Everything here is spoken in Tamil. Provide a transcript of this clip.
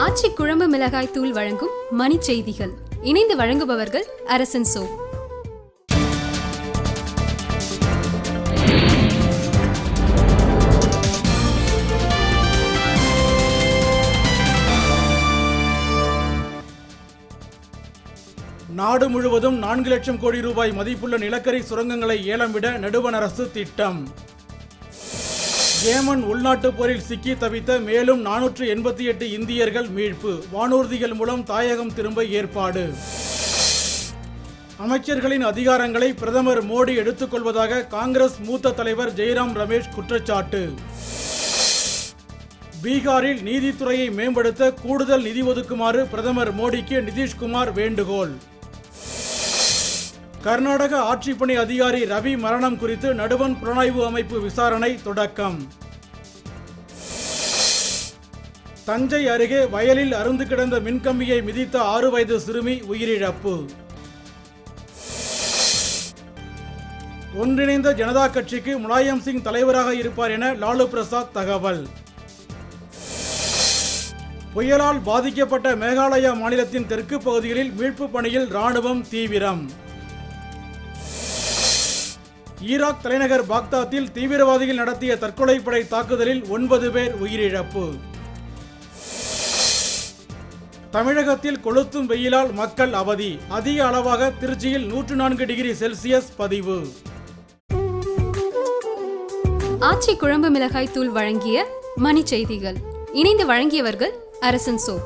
ஆச்சி குழம்பு மிளகாய் தூள் வழங்கும் மணி செய்திகள். இணைந்து வழங்குபவர்கள் அரசன் சோ. நாடு முழுவதும் 4 லட்சம் கோடி ரூபாய் மதிப்புள்ள நிலக்கரி சுரங்கங்களை ஏலம் விட நடுவண் அரசு திட்டம். ஏமன் உள்நாட்டு போரில் சிக்கி தவித்த மேலும் 488 இந்தியர்கள் மீட்பு, வானூர்திகள் மூலம் தாயகம் திரும்ப ஏற்பாடு. அமைச்சர்களின் அதிகாரங்களை பிரதமர் மோடி எடுத்துக்கொள்வதாக காங்கிரஸ் மூத்த தலைவர் ஜெய்ராம் ரமேஷ் குற்றச்சாட்டு. பீகாரில் நீதித்துறையை மேம்படுத்த கூடுதல் நிதி ஒதுக்குமாறு பிரதமர் மோடிக்கு நிதிஷ்குமார் வேண்டுகோள். கர்நாடக ஆட்சிப்பணி அதிகாரி ரவி மரணம் குறித்து நடுவண் புலனாய்வு அமைப்பு விசாரணை தொடக்கம். தஞ்சை அருகே வயலில் அறுந்து கிடந்த மின்கம்பியை மிதித்த 6 வயது சிறுமி உயிரிழப்பு. ஒன்றிணைந்த ஜனதா கட்சிக்கு முலாயம் சிங் தலைவராக இருப்பார் என லாலு பிரசாத் தகவல். புயலால் பாதிக்கப்பட்ட மேகாலயா மாநிலத்தின் தெற்கு பகுதிகளில் மீட்பு பணியில் ராணுவம் தீவிரம். ஈராக் தலைநகர் பாக்தாத்தில் தீவிரவாதிகள் நடத்திய தற்கொலைப்படை தாக்குதலில் 9 பேர் உயிரிழப்பு. தமிழகத்தில் கொளுத்தும் வெயிலால் மக்கள் அவதி. அதிக அளவாக திருச்சியில் 104 டிகிரி செல்சியஸ் பதிவு. ஆச்சி குழம்பு மிளகாய் தூள் வழங்கிய மணி செய்திகள். இணைந்து வழங்கியவர்கள் அரசன் சோ.